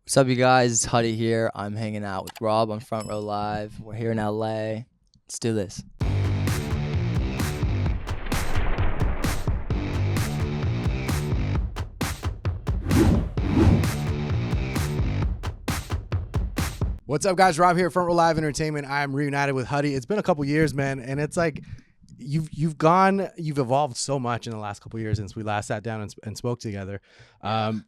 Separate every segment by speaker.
Speaker 1: What's up, you guys? It's Huddy here. I'm hanging out with Rob on Front Row Live. We're here in LA. Let's do this.
Speaker 2: What's up, guys? Rob here, Front Row Live Entertainment. I'm reunited with Huddy. It's been a couple years, man, and it's like you've evolved so much in the last couple years since we last sat down and spoke together.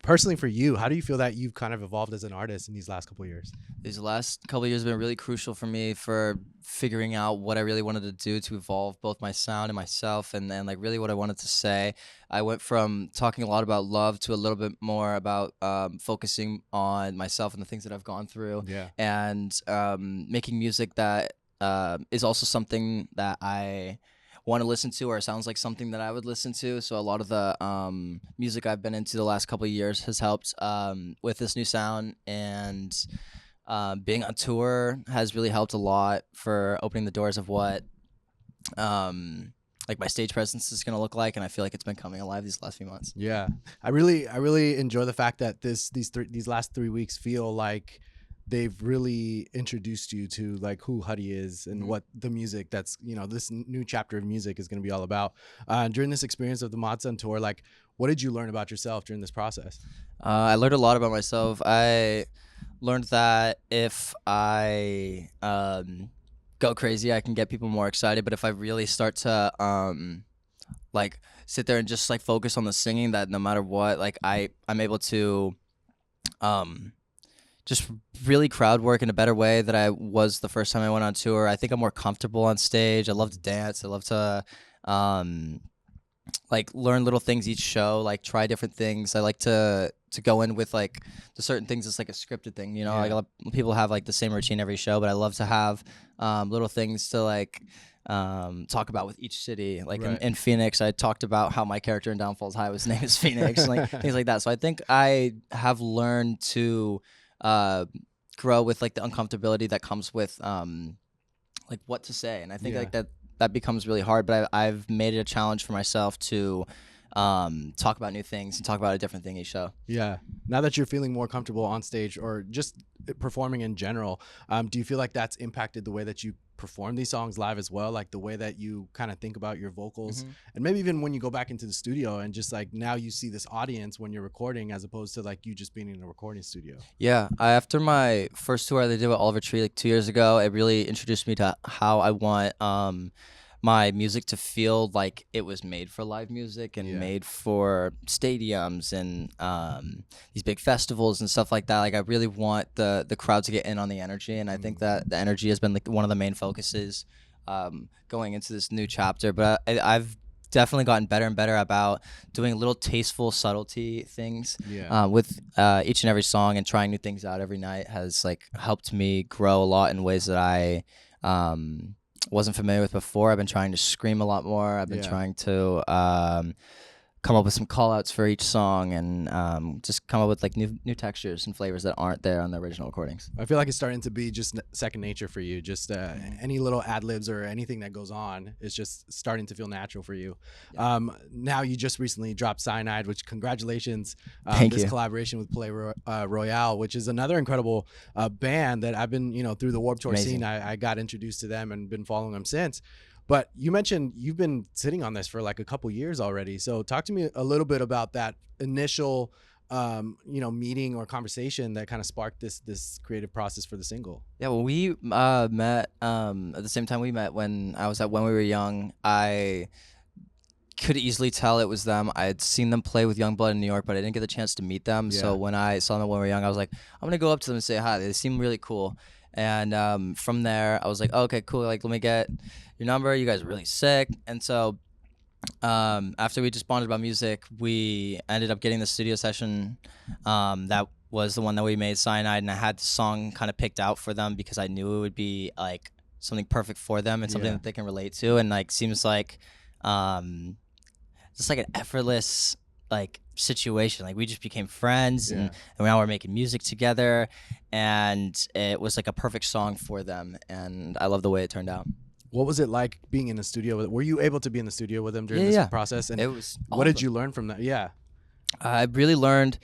Speaker 2: Personally, for you, how do you feel that you've kind of evolved as an artist in these last couple years?
Speaker 1: These last couple of years have been really crucial for me for figuring out what I really wanted to do to evolve both my sound and myself, and then like really what I wanted to say. I went from talking a lot about love to a little bit more about focusing on myself and the things that I've gone through, and making music that is also something that I want to listen to, or sounds like something that I would listen to. So a lot of the music I've been into the last couple of years has helped with this new sound, and being on tour has really helped a lot for opening the doors of what like my stage presence is gonna look like, and I feel like it's been coming alive these last few months.
Speaker 2: Yeah, I really enjoy the fact that these last 3 weeks feel like they've really introduced you to like who Huddy is and what the music that's, this new chapter of music is going to be all about. During this experience of the Modsun tour, like, what did you learn about yourself during this process?
Speaker 1: I learned a lot about myself. I learned that if I go crazy, I can get people more excited. But if I really start to like sit there and just like focus on the singing, that no matter what, like I'm able to just really crowd work in a better way that I was the first time I went on tour. I think I'm more comfortable on stage. I love to dance. I love to like learn little things each show, like try different things. I like to go in with like the certain things. It's like a scripted thing, like a lot of people have like the same routine every show, but I love to have little things to like talk about with each city. Like in Phoenix, I talked about how my character in Downfalls High was named as Phoenix, like things like that. So I think I have learned to grow with like the uncomfortability that comes with like what to say, and I think like that becomes really hard, but I've made it a challenge for myself to talk about new things and talk about a different thing each show.
Speaker 2: Yeah, now that you're feeling more comfortable on stage or just performing in general, do you feel like that's impacted the way that you perform these songs live as well, like the way that you kind of think about your vocals, and maybe even when you go back into the studio and just like now you see this audience when you're recording as opposed to like you just being in a recording studio?
Speaker 1: Yeah, after my first tour they did with Oliver Tree like 2 years ago, it really introduced me to how I want my music to feel like it was made for live music and made for stadiums and these big festivals and stuff like that. Like I really want the crowd to get in on the energy, and I think that the energy has been like one of the main focuses going into this new chapter. But I've definitely gotten better and better about doing little tasteful subtlety things with each and every song, and trying new things out every night has like helped me grow a lot in ways that I wasn't familiar with before. I've been trying to scream a lot more. I've been trying to come up with some call outs for each song, and just come up with like new textures and flavors that aren't there on the original recordings.
Speaker 2: I feel like it's starting to be just second nature for you. Just any little ad libs or anything that goes on is just starting to feel natural for you. Now you just recently dropped Sinai, which congratulations.
Speaker 1: Thank
Speaker 2: this
Speaker 1: you.
Speaker 2: collaboration with Palaye Royale, which is another incredible band that I've been, through the Warped Tour scene, I got introduced to them and been following them since. But you mentioned you've been sitting on this for like a couple years already. So talk to me a little bit about that initial, meeting or conversation that kind of sparked this creative process for the single.
Speaker 1: Yeah, well, we met at the same time we met when I was at When We Were Young. I could easily tell it was them. I had seen them play with Youngblood in New York, but I didn't get the chance to meet them. So when I saw them at When We Were Young, I was like, I'm gonna go up to them and say hi. They seem really cool. And from there, I was like, oh, okay, cool. Like, let me get your number. You guys are really sick. And so after we just bonded about music, we ended up getting the studio session that was the one that we made, Cyanide, and I had the song kind of picked out for them because I knew it would be like something perfect for them and something that they can relate to, and like seems like just like an effortless like situation. Like we just became friends, and now we're making music together, and it was like a perfect song for them, and I love the way it turned out.
Speaker 2: What was it like being in the studio? Were you able to be in the studio with them during this process? And
Speaker 1: it was
Speaker 2: what did you learn from that?
Speaker 1: I really learned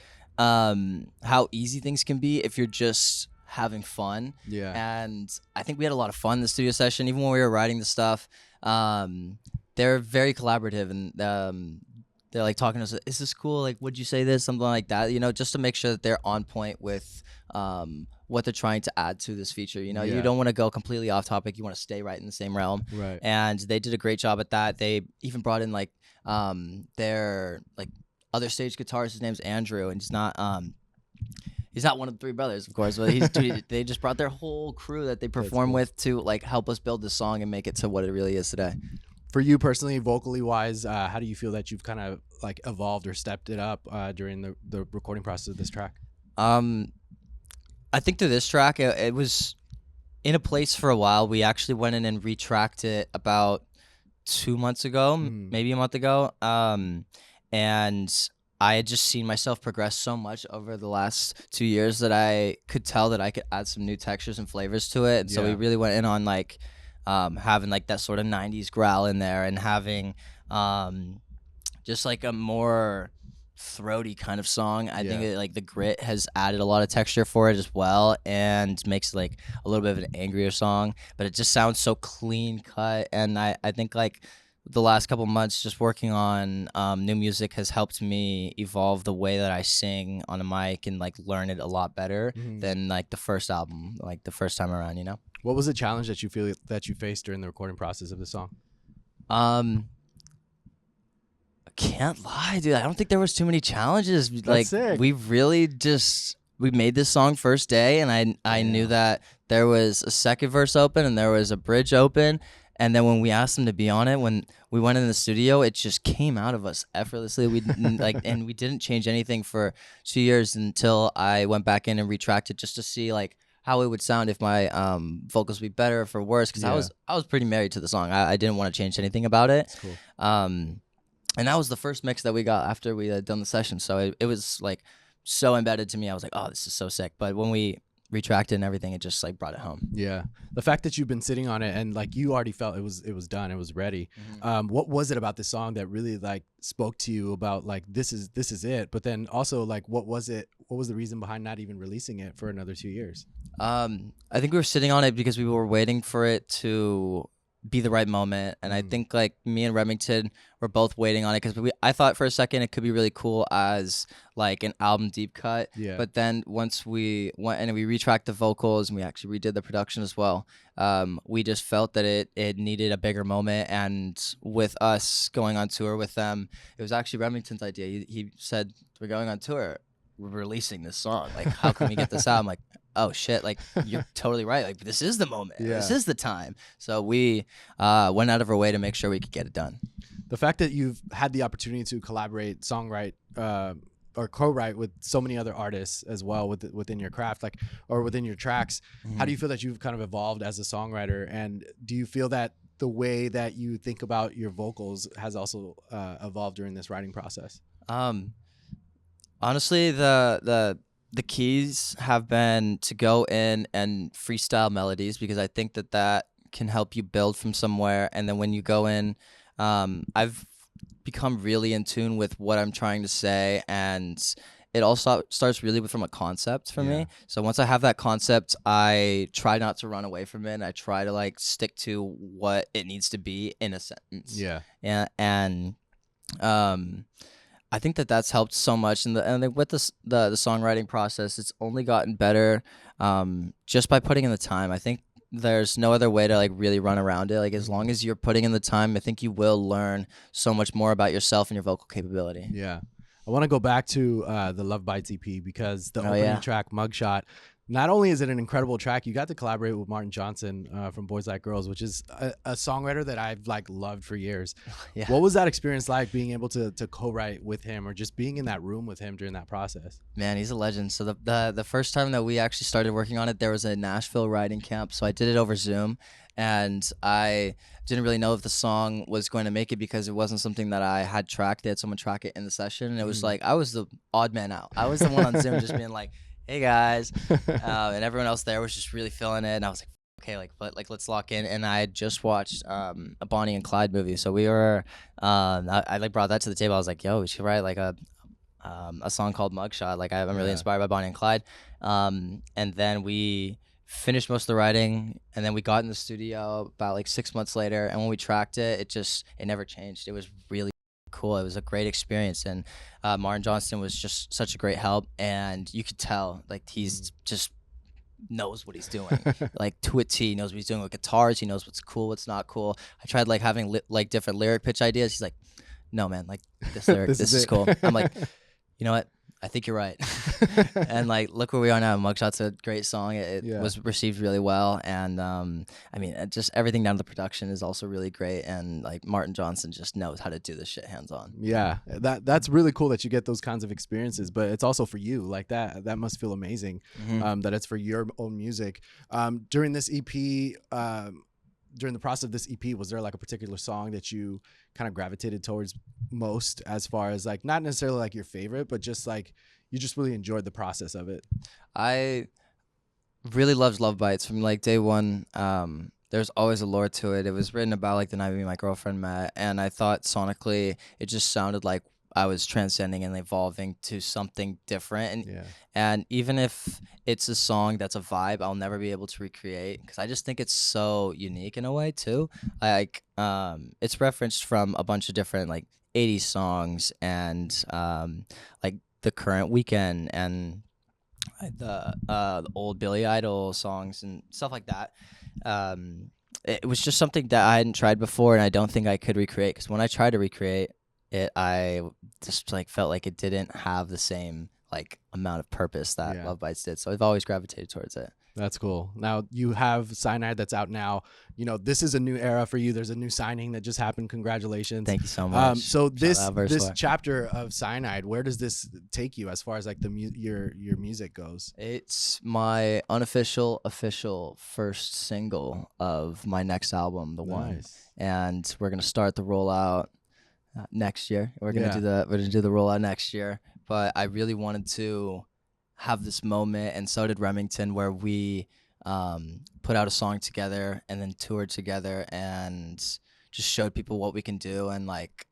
Speaker 1: how easy things can be if you're just having fun.
Speaker 2: Yeah.
Speaker 1: And I think we had a lot of fun in the studio session, even when we were writing the stuff. They're very collaborative, and they're like talking to us, is this cool? Like, would you say this? Something like that, just to make sure that they're on point with what they're trying to add to this feature. You don't want to go completely off topic. You want to stay right in the same realm.
Speaker 2: Right.
Speaker 1: And they did a great job at that. They even brought in their other stage guitarist. His name's Andrew, and he's not one of the three brothers, of course, but they just brought their whole crew that they perform with to help us build this song and make it to what it really is today.
Speaker 2: For you personally, vocally wise, how do you feel that you've kind of evolved or stepped it up during the recording process of this track?
Speaker 1: I think through this track, it was in a place for a while. We actually went in and retracked it about 2 months ago, maybe a month ago. And I had just seen myself progress so much over the last 2 years that I could tell that I could add some new textures and flavors to it. And so we really went in on having that sort of 90s growl in there, and having just a more throaty kind of song. I think it, the grit has added a lot of texture for it as well, and makes a little bit of an angrier song, but it just sounds so clean cut. And I think the last couple months just working on new music has helped me evolve the way that I sing on a mic, and learn it a lot better than the first album, the first time around,
Speaker 2: What was the challenge that you feel that you faced during the recording process of the song?
Speaker 1: I can't lie, dude. I don't think there was too many challenges.
Speaker 2: That's sick.
Speaker 1: We really we made this song first day, and I knew that there was a second verse open and there was a bridge open. And then when we asked them to be on it, when we went in the studio, it just came out of us effortlessly. We and we didn't change anything for 2 years until I went back in and retracted just to see how it would sound if my vocals would be better or for worse. Because I was pretty married to the song. I didn't want to change anything about it.
Speaker 2: That's cool.
Speaker 1: And that was the first mix that we got after we had done the session. So it was so embedded to me. I was like, oh, this is so sick. But when we retracted and everything, it just brought it home.
Speaker 2: Yeah, the fact that you've been sitting on it and you already felt it was done, it was ready. What was it about the song that really spoke to you about this is it? But then also what was it? What was the reason behind not even releasing it for another 2 years?
Speaker 1: I think we were sitting on it because we were waiting for it to be the right moment, and I think me and Remington were both waiting on it because I thought for a second it could be really cool as an album deep cut. But then once we went and we retracked the vocals and we actually redid the production as well, we just felt that it needed a bigger moment. And with us going on tour with them, it was actually Remington's idea. He said, we're going on tour, we're releasing this song, how can we get this out? I'm like, oh shit, you're totally right, this is the moment. This is the time. So we went out of our way to make sure we could get it done.
Speaker 2: The fact that you've had the opportunity to collaborate, songwrite, or co-write with so many other artists as well within your craft, or within your tracks, how do you feel that you've kind of evolved as a songwriter? And do you feel that the way that you think about your vocals has also evolved during this writing process?
Speaker 1: Honestly, the keys have been to go in and freestyle melodies, because I think that can help you build from somewhere. And then when you go in, I've become really in tune with what I'm trying to say, and it all starts really from a concept for me. So once I have that concept, I try not to run away from it, and I try to stick to what it needs to be in a sentence. And I think that's helped so much, and with the songwriting process, it's only gotten better just by putting in the time. I think there's no other way to really run around it. As long as you're putting in the time, I think you will learn so much more about yourself and your vocal capability.
Speaker 2: Yeah, I want to go back to the Love Bites EP, because the opening track, Mugshot, not only is it an incredible track, you got to collaborate with Martin Johnson from Boys Like Girls, which is a songwriter that I've loved for years. What was that experience like, being able to co-write with him, or just being in that room with him during that process?
Speaker 1: Man, he's a legend. So the first time that we actually started working on it, there was a Nashville writing camp. So I did it over Zoom, and I didn't really know if the song was going to make it, because it wasn't something that I had tracked. They had someone track it in the session, and it was I was the odd man out. I was the one on Zoom just being hey guys, and everyone else there was just really feeling it, and I was okay, let's lock in. And I had just watched a Bonnie and Clyde movie, so we were I brought that to the table. I was like, yo, we should write a a song called Mugshot. Like I'm really inspired by Bonnie and Clyde. And then we finished most of the writing, and then we got in the studio about like 6 months later. And when we tracked it, it never changed. It was really cool. It was a great experience, and Martin Johnston was just such a great help, and you could tell like he's just knows what he's doing, like to a T. He knows what he's doing with guitars. He knows what's cool, what's not cool. I tried like having like different lyric pitch ideas. He's like, no man, like this lyric, this is cool. I'm like, you know what? I think you're right. And like, look where we are now. Mugshot's a great song. It was received really well. And I mean, just everything down to the production is also really great. And like Martin Johnson just knows how to do this shit hands on.
Speaker 2: Yeah, that's really cool that you get those kinds of experiences, but it's also for you. Like that must feel amazing, that it's for your own music. During this EP, during the process of this EP, was there like a particular song that you kind of gravitated towards most, as far as like not necessarily like your favorite, but just like you just really enjoyed the process of it?
Speaker 1: I really loved Love Bites from like day one. There's always a lore to it. It was written about like the night me and my girlfriend met, and I thought sonically it just sounded like I was transcending and evolving to something different. And even if it's a song that's a vibe I'll never be able to recreate, because I just think it's so unique in a way too. Like it's referenced from a bunch of different like 80s songs, and like the current Weekend and the old Billy Idol songs and stuff like that. It was just something that I hadn't tried before, and I don't think I could recreate, because when I tried to recreate it, I just like felt like it didn't have the same like amount of purpose that Love Bites did. So I've always gravitated towards it.
Speaker 2: That's cool. Now you have Sinai that's out now. You know, this is a new era for you. There's a new signing that just happened. Congratulations.
Speaker 1: Thank you so much.
Speaker 2: So this chapter of Sinai, where does this take you as far as like your music goes?
Speaker 1: It's my unofficial, official first single of my next album, The One. And we're gonna start the rollout next year. We're gonna do the rollout next year. But I really wanted to have this moment, and so did Remington, where we put out a song together and then toured together and just showed people what we can do. And like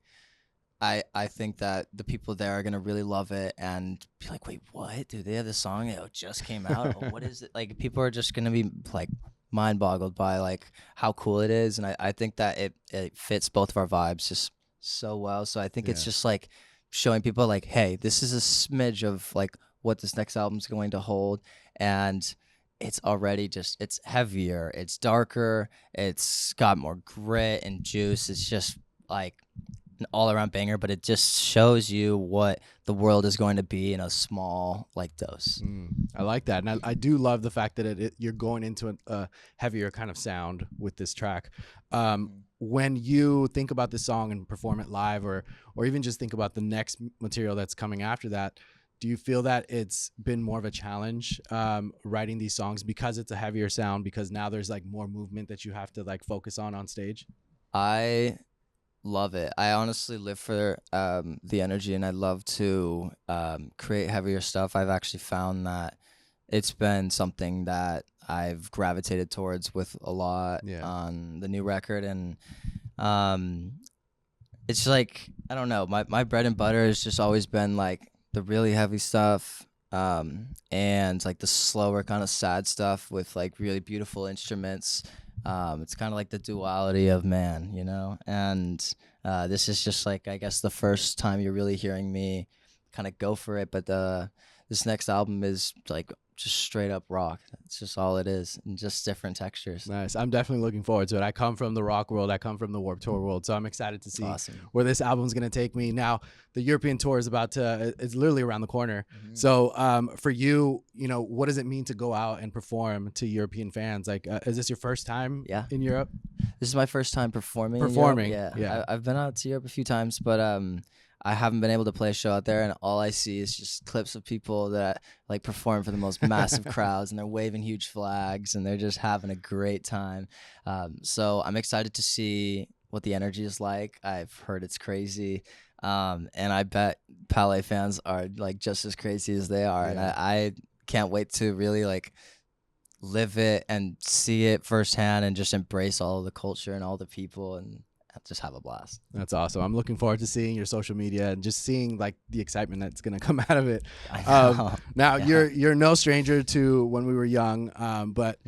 Speaker 1: I think that the people there are gonna really love it and be like, wait, what? Dude, they have this song that just came out? Oh, what is it? Like, people are just gonna be like mind boggled by like how cool it is. And I think that it fits both of our vibes just so well. So I think it's just like showing people like, hey, this is a smidge of like what this next album's going to hold. And it's already just, it's heavier, it's darker, it's got more grit and juice. It's just like an all-around banger, but it just shows you what the world is going to be in a small like dose.
Speaker 2: I like that. And I do love the fact that you're going into a heavier kind of sound with this track. When you think about this song and perform it live, or even just think about the next material that's coming after that, do you feel that it's been more of a challenge writing these songs because it's a heavier sound, because now there's like more movement that you have to like focus on stage?
Speaker 1: I love it. I honestly live for the energy, and I love to create heavier stuff. I've actually found that it's been something that I've gravitated towards with a lot on the new record. And it's like, I don't know, my bread and butter has just always been like the really heavy stuff, and like the slower kind of sad stuff with like really beautiful instruments. It's kind of like the duality of man, you know? And this is just like, I guess, the first time you're really hearing me kind of go for it. But this next album is like just straight up rock. It's just all it is, and just different textures.
Speaker 2: Nice. I'm definitely looking forward to it. I come from the rock world. I come from the Warped Tour world. So I'm excited to see where this album's going to take me. Now, the European tour is it's literally around the corner. So for you, you know, what does it mean to go out and perform to European fans? Like, is this your first time in Europe?
Speaker 1: This is my first time performing.
Speaker 2: Yeah.
Speaker 1: I've been out to Europe a few times, but I haven't been able to play a show out there, and all I see is just clips of people that like perform for the most massive crowds, and they're waving huge flags, and they're just having a great time. So I'm excited to see what the energy is like. I've heard it's crazy, and I bet Palaye fans are like just as crazy as they are, and I can't wait to really like live it and see it firsthand, and just embrace all of the culture and all the people. And just have a blast.
Speaker 2: That's awesome. I'm looking forward to seeing your social media and just seeing like the excitement that's going to come out of it.
Speaker 1: I know.
Speaker 2: Now you're no stranger to When We Were Young, but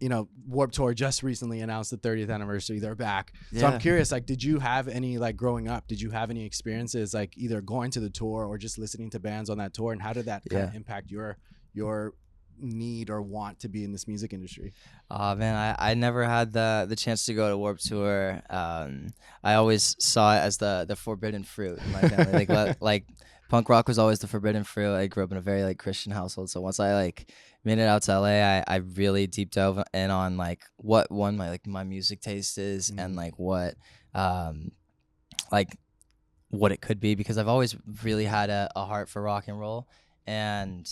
Speaker 2: you know, Warped Tour just recently announced the 30th anniversary. They're back. So I'm curious, like, did you have any, like, growing up, did you have any experiences, like, either going to the tour or just listening to bands on that tour? And how did that kind of impact your need or want to be in this music industry?
Speaker 1: Oh man, I never had the chance to go to Warped Tour. I always saw it as the forbidden fruit in my family. like punk rock was always the forbidden fruit. I grew up in a very like Christian household, so once I like made it out to LA, I really deep dove in on like what my music taste is and like what it could be, because I've always really had a heart for rock and roll. And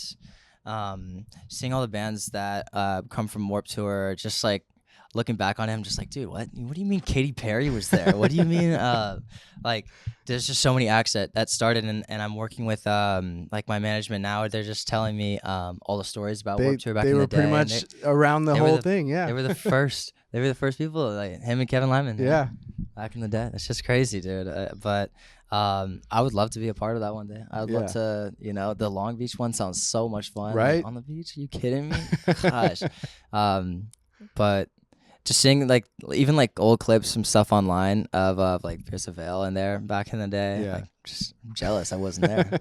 Speaker 1: seeing all the bands that come from Warped Tour, just like looking back on him, just like, dude, what do you mean Katy Perry was there? What do you mean like there's just so many acts that started, and I'm working with like my management now. They're just telling me all the stories about Warped Tour back in the day.
Speaker 2: They were pretty much around the whole thing. Yeah,
Speaker 1: they were the first. They were the first people, like him and Kevin Lyman.
Speaker 2: Yeah,
Speaker 1: back in the day. It's just crazy, dude. But I would love to be a part of that one day. I would love to, you know, the Long Beach one sounds so much fun.
Speaker 2: Right?
Speaker 1: Like, on the beach? Are you kidding me? Gosh. But just seeing like even like old clips from stuff online of like Pierce of Veil in there back in the day.
Speaker 2: Yeah.
Speaker 1: Like, just jealous I wasn't there.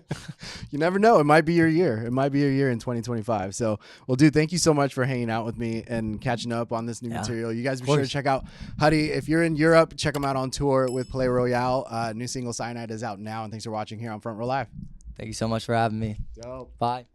Speaker 2: You never know. It might be your year. It might be your year in 2025. So, well, dude, thank you so much for hanging out with me and catching up on this new material. You guys be sure to check out Huddy. If you're in Europe, check him out on tour with Palaye Royale. New single Sinai is out now. And thanks for watching here on Front Row Live.
Speaker 1: Thank you so much for having me.
Speaker 2: Dope.
Speaker 1: Bye.